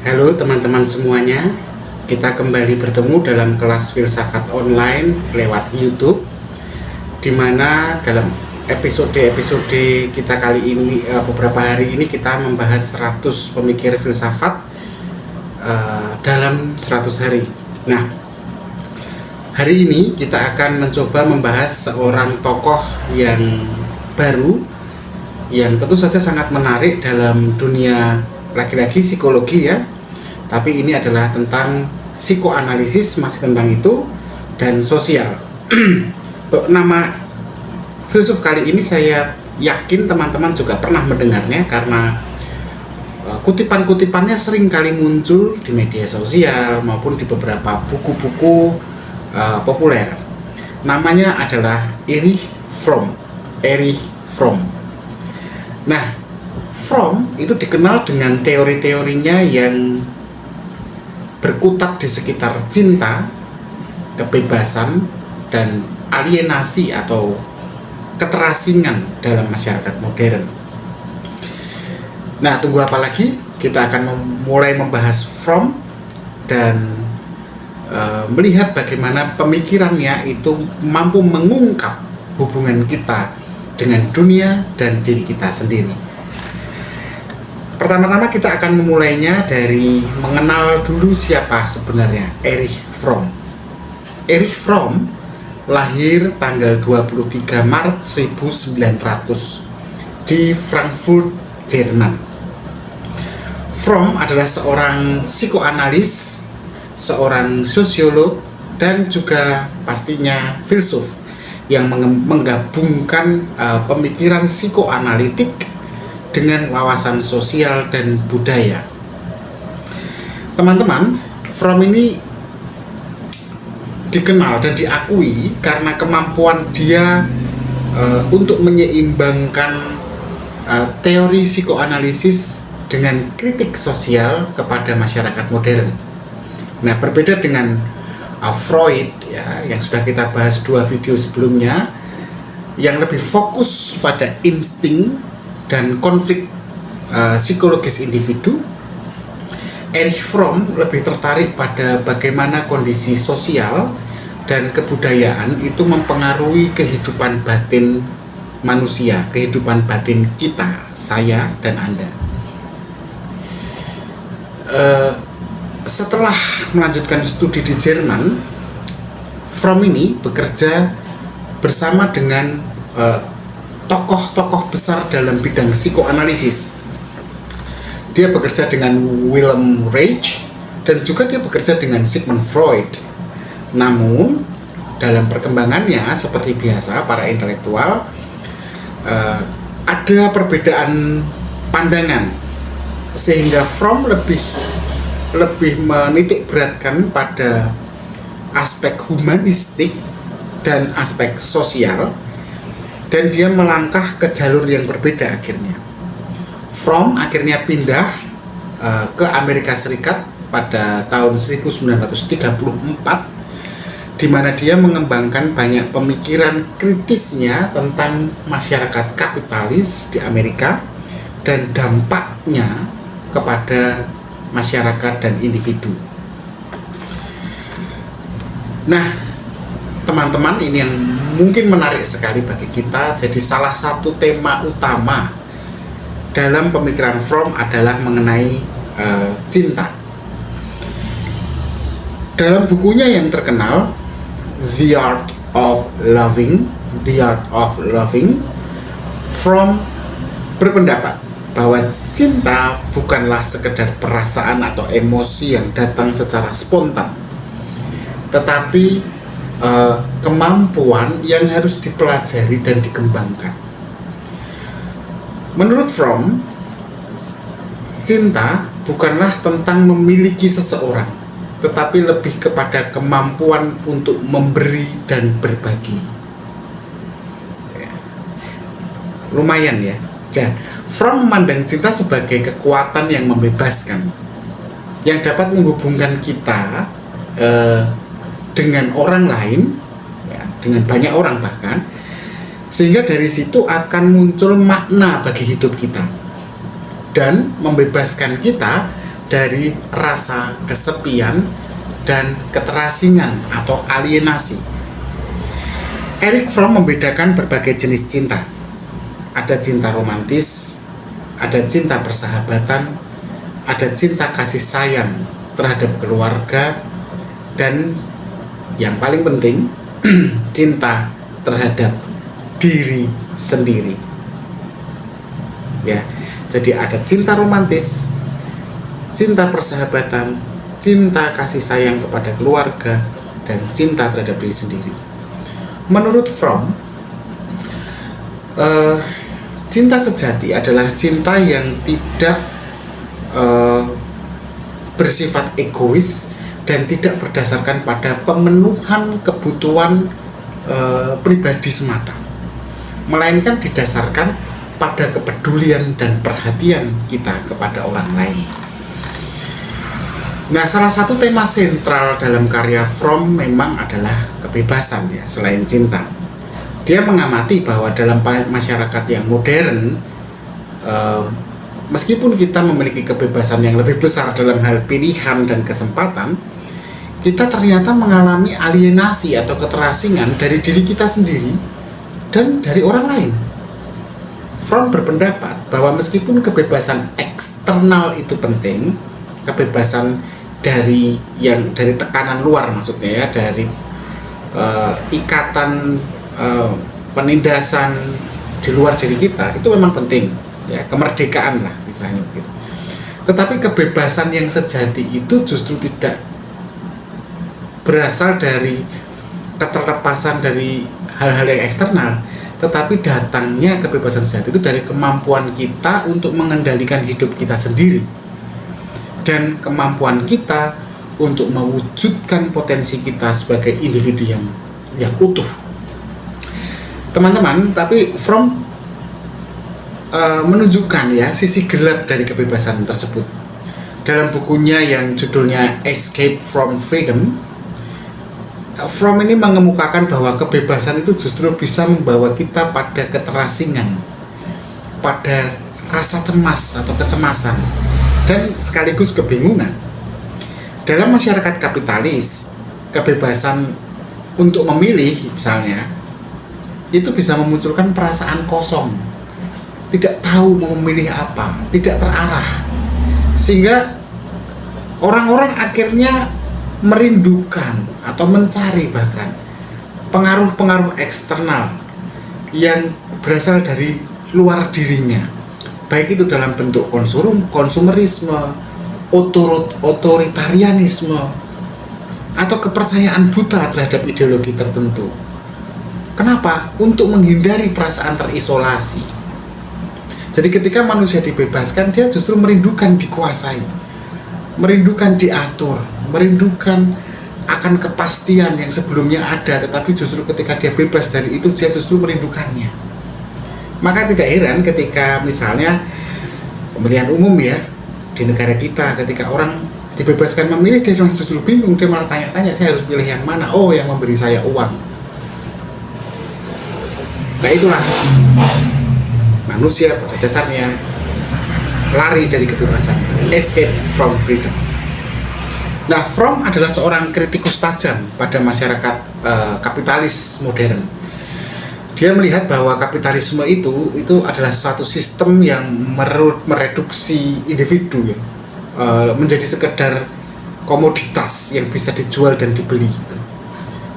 Halo teman-teman semuanya, kita kembali bertemu dalam kelas filsafat online lewat YouTube, di mana dalam episode-episode kita kali ini, beberapa hari ini kita membahas 100 pemikir filsafat dalam 100 hari. Nah, hari ini kita akan mencoba membahas seorang tokoh yang baru, yang tentu saja sangat menarik dalam dunia lagi-lagi psikologi ya, tapi ini adalah tentang psikoanalisis, masih tentang itu, dan sosial. Nama filsuf kali ini saya yakin teman-teman juga pernah mendengarnya, karena kutipan-kutipannya sering kali muncul di media sosial maupun di beberapa buku-buku populer. Namanya adalah Erich Fromm. Nah, Fromm itu dikenal dengan teori-teorinya yang berkutat di sekitar cinta, kebebasan, dan alienasi atau keterasingan dalam masyarakat modern. Nah, tunggu apa lagi? Kita akan mulai membahas Fromm dan melihat bagaimana pemikirannya itu mampu mengungkap hubungan kita dengan dunia dan diri kita sendiri. Pertama-tama kita akan memulainya dari mengenal dulu siapa sebenarnya Erich Fromm. Erich Fromm lahir tanggal 23 Maret 1900 di Frankfurt, Jerman. Fromm adalah seorang psikoanalis, seorang sosiolog, dan juga pastinya filsuf yang menggabungkan pemikiran psikoanalitik dengan wawasan sosial dan budaya. Teman-teman, Fromm ini dikenal dan diakui karena kemampuan dia untuk menyeimbangkan teori psikoanalisis dengan kritik sosial kepada masyarakat modern. Nah, berbeda dengan Freud ya, yang sudah kita bahas 2 video sebelumnya, yang lebih fokus pada insting dan konflik psikologis individu, Erich Fromm lebih tertarik pada bagaimana kondisi sosial dan kebudayaan itu mempengaruhi kehidupan batin manusia, kehidupan batin kita, saya dan Anda. Setelah melanjutkan studi di Jerman, Fromm ini bekerja bersama dengan tokoh-tokoh besar dalam bidang psikoanalisis. Dia bekerja dengan Wilhelm Reich dan juga dia bekerja dengan Sigmund Freud. Namun dalam perkembangannya, seperti biasa para intelektual, ada perbedaan pandangan, sehingga Fromm lebih menitik beratkan pada aspek humanistik dan aspek sosial, dan dia melangkah ke jalur yang berbeda akhirnya. Fromm akhirnya pindah ke Amerika Serikat pada tahun 1934, di mana dia mengembangkan banyak pemikiran kritisnya tentang masyarakat kapitalis di Amerika dan dampaknya kepada masyarakat dan individu. Nah, teman-teman, ini yang mungkin menarik sekali bagi kita. Jadi salah satu tema utama dalam pemikiran Fromm adalah mengenai cinta. Dalam bukunya yang terkenal, The Art of Loving, Fromm berpendapat bahwa cinta bukanlah sekedar perasaan atau emosi yang datang secara spontan, tetapi kemampuan yang harus dipelajari dan dikembangkan. Menurut Fromm, cinta bukanlah tentang memiliki seseorang, tetapi lebih kepada kemampuan untuk memberi dan berbagi. Lumayan ya. Fromm memandang cinta sebagai kekuatan yang membebaskan, yang dapat menghubungkan kita dengan orang lain, ya, dengan banyak orang bahkan, sehingga dari situ akan muncul makna bagi hidup kita dan membebaskan kita dari rasa kesepian dan keterasingan atau alienasi. Erich Fromm membedakan berbagai jenis cinta. Ada cinta romantis, ada cinta persahabatan, ada cinta kasih sayang terhadap keluarga, dan yang paling penting cinta terhadap diri sendiri. Ya, jadi ada cinta romantis, cinta persahabatan, cinta kasih sayang kepada keluarga, dan cinta terhadap diri sendiri. Menurut Fromm, cinta sejati adalah cinta yang tidak bersifat egois dan tidak berdasarkan pada pemenuhan kebutuhan pribadi semata, melainkan didasarkan pada kepedulian dan perhatian kita kepada orang lain. Nah, salah satu tema sentral dalam karya Fromm memang adalah kebebasan, ya, selain cinta. Dia mengamati bahwa dalam masyarakat yang modern, meskipun kita memiliki kebebasan yang lebih besar dalam hal pilihan dan kesempatan, kita ternyata mengalami alienasi atau keterasingan dari diri kita sendiri dan dari orang lain. Fromm berpendapat bahwa meskipun kebebasan eksternal itu penting, kebebasan dari tekanan luar, maksudnya ya, dari ikatan penindasan di luar diri kita, itu memang penting, ya, kemerdekaan lah istilahnya begitu. Tetapi kebebasan yang sejati itu justru tidak berasal dari keterlepasan dari hal-hal yang eksternal, tetapi datangnya kebebasan sejati itu dari kemampuan kita untuk mengendalikan hidup kita sendiri dan kemampuan kita untuk mewujudkan potensi kita sebagai individu yang utuh. Teman-teman, tapi Fromm menunjukkan, ya, sisi gelap dari kebebasan tersebut. Dalam bukunya yang judulnya Escape from Freedom, Fromm ini mengemukakan bahwa kebebasan itu justru bisa membawa kita pada keterasingan, pada rasa cemas atau kecemasan, dan sekaligus kebingungan. Dalam masyarakat kapitalis, kebebasan untuk memilih misalnya itu bisa memunculkan perasaan kosong, tidak tahu mau memilih apa, tidak terarah, sehingga orang-orang akhirnya merindukan atau mencari bahkan pengaruh-pengaruh eksternal yang berasal dari luar dirinya, baik itu dalam bentuk konsumerisme, otoritarianisme, atau kepercayaan buta terhadap ideologi tertentu. Kenapa? Untuk menghindari perasaan terisolasi. Jadi ketika manusia dibebaskan, dia justru merindukan dikuasai, merindukan diatur, merindukan akan kepastian yang sebelumnya ada, tetapi justru ketika dia bebas dari itu, dia justru merindukannya. Maka tidak heran ketika misalnya pemilihan umum, ya, di negara kita, ketika orang dibebaskan memilih, dia justru bingung, dia malah tanya-tanya, saya harus pilih yang mana? Oh, yang memberi saya uang. Nah, itulah manusia pada dasarnya lari dari kebebasan, escape from freedom. Nah, Fromm adalah seorang kritikus tajam pada masyarakat kapitalis modern. Dia melihat bahwa kapitalisme itu adalah suatu sistem yang mereduksi individu, ya, menjadi sekedar komoditas yang bisa dijual dan dibeli, gitu.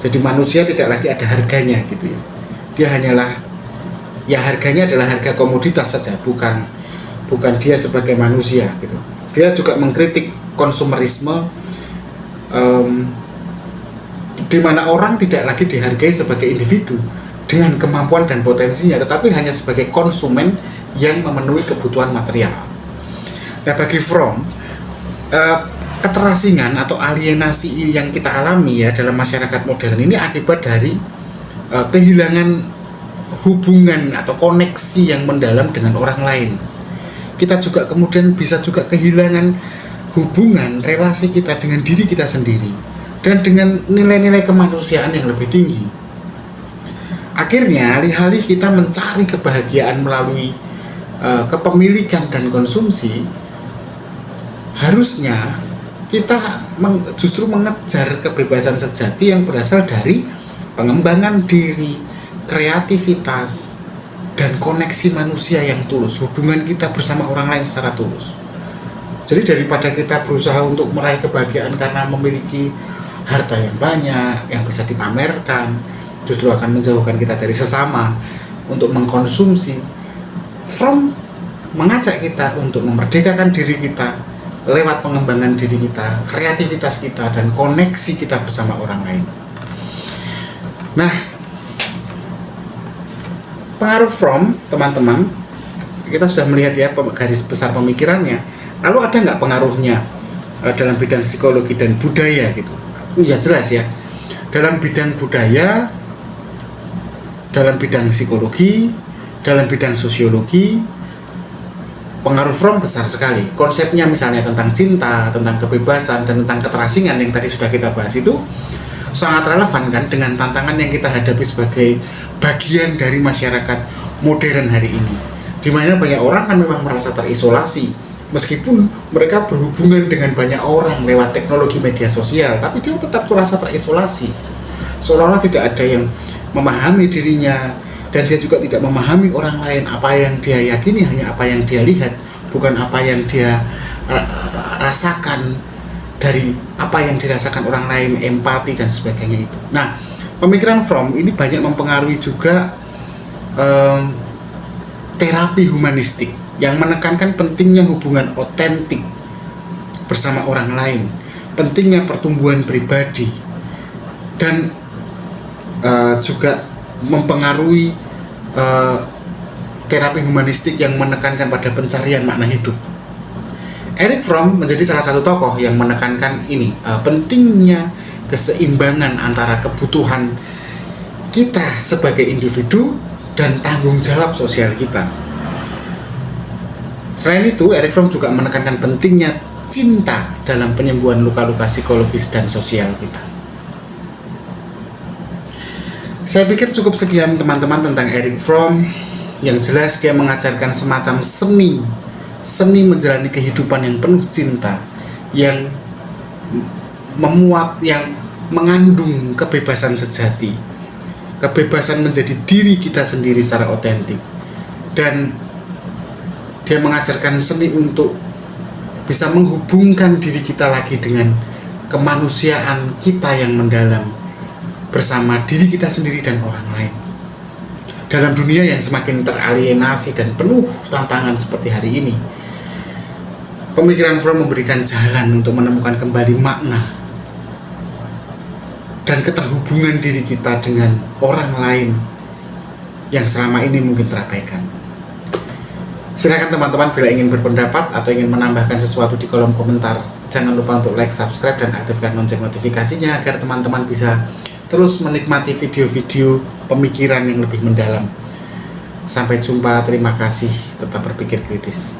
Jadi manusia tidak lagi ada harganya, gitu ya. Dia hanyalah, ya, harganya adalah harga komoditas saja, bukan dia sebagai manusia, gitu. Dia juga mengkritik konsumerisme, di mana orang tidak lagi dihargai sebagai individu dengan kemampuan dan potensinya, tetapi hanya sebagai konsumen yang memenuhi kebutuhan material. Nah, bagi Fromm, keterasingan atau alienasi yang kita alami, ya, dalam masyarakat modern ini akibat dari kehilangan hubungan atau koneksi yang mendalam dengan orang lain. Kita juga kemudian bisa juga kehilangan hubungan relasi kita dengan diri kita sendiri dan dengan nilai-nilai kemanusiaan yang lebih tinggi. Akhirnya alih-alih kita mencari kebahagiaan melalui kepemilikan dan konsumsi, harusnya kita justru mengejar kebebasan sejati yang berasal dari pengembangan diri, kreativitas, dan koneksi manusia yang tulus, hubungan kita bersama orang lain secara tulus. Jadi daripada kita berusaha untuk meraih kebahagiaan karena memiliki harta yang banyak, yang bisa dipamerkan, justru akan menjauhkan kita dari sesama untuk mengkonsumsi. From mengajak kita untuk memerdekakan diri kita lewat pengembangan diri kita, kreativitas kita, dan koneksi kita bersama orang lain. Nah, pengaruh from, teman-teman, kita sudah melihat ya garis besar pemikirannya. Lalu ada nggak pengaruhnya dalam bidang psikologi dan budaya gitu? Ya jelas ya. Dalam bidang budaya, dalam bidang psikologi, dalam bidang sosiologi, pengaruh from besar sekali. Konsepnya misalnya tentang cinta, tentang kebebasan, dan tentang keterasingan yang tadi sudah kita bahas itu sangat relevan kan dengan tantangan yang kita hadapi sebagai bagian dari masyarakat modern hari ini, di mana banyak orang kan memang merasa terisolasi meskipun mereka berhubungan dengan banyak orang lewat teknologi media sosial, tapi dia tetap merasa terisolasi, seolah-olah tidak ada yang memahami dirinya, dan dia juga tidak memahami orang lain. Apa yang dia yakini hanya apa yang dia lihat, bukan apa yang dia rasakan dari apa yang dirasakan orang lain, empati dan sebagainya itu. Nah, pemikiran from ini banyak mempengaruhi juga terapi humanistik yang menekankan pentingnya hubungan otentik bersama orang lain, pentingnya pertumbuhan pribadi, dan juga mempengaruhi terapi humanistik yang menekankan pada pencarian makna hidup. Erich Fromm menjadi salah satu tokoh yang menekankan ini, pentingnya keseimbangan antara kebutuhan kita sebagai individu dan tanggung jawab sosial kita. Selain itu, Erich Fromm juga menekankan pentingnya cinta dalam penyembuhan luka-luka psikologis dan sosial kita. Saya pikir cukup sekian teman-teman tentang Erich Fromm. Yang jelas dia mengajarkan semacam seni menjalani kehidupan yang penuh cinta, yang memuat, yang mengandung kebebasan sejati, kebebasan menjadi diri kita sendiri secara otentik. Dan dia mengajarkan seni untuk bisa menghubungkan diri kita lagi dengan kemanusiaan kita yang mendalam bersama diri kita sendiri dan orang lain. Dalam dunia yang semakin teralienasi dan penuh tantangan seperti hari ini, pemikiran Fromm memberikan jalan untuk menemukan kembali makna dan keterhubungan diri kita dengan orang lain yang selama ini mungkin terabaikan. Silakan teman-teman bila ingin berpendapat atau ingin menambahkan sesuatu di kolom komentar. Jangan lupa untuk like, subscribe, dan aktifkan lonceng notifikasinya agar teman-teman bisa terus menikmati video-video pemikiran yang lebih mendalam. Sampai jumpa, terima kasih, tetap berpikir kritis.